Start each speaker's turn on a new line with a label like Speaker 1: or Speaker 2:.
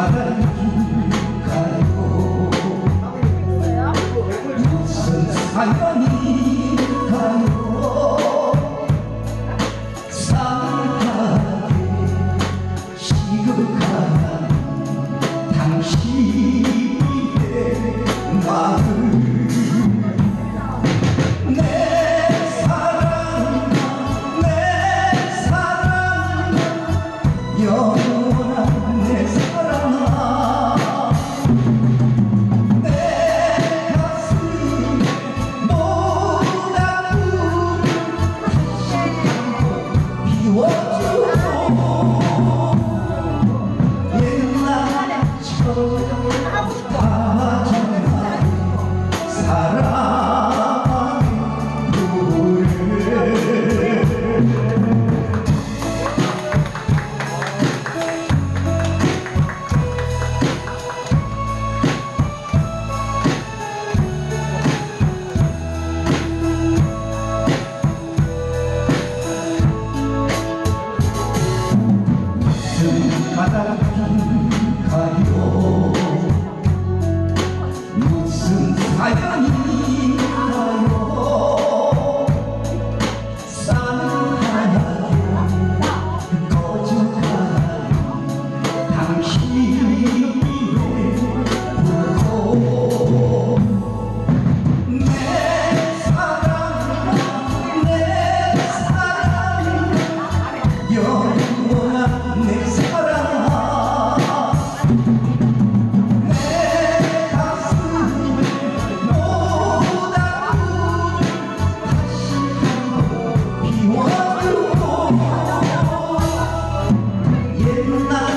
Speaker 1: 바다를 가요 무슨 사연이 가요 사랑하게 시급한 당신의 마음 영원한 내 사랑아 내 가슴에 모두 다 다시 한번 비워줘 옛날처럼 다정하게 사랑의 노래 바다를 가요 무슨 사연이 가요 싸늘하게 꺼져가는 당신의 불고 내 사랑 영원한 내 사랑 옛날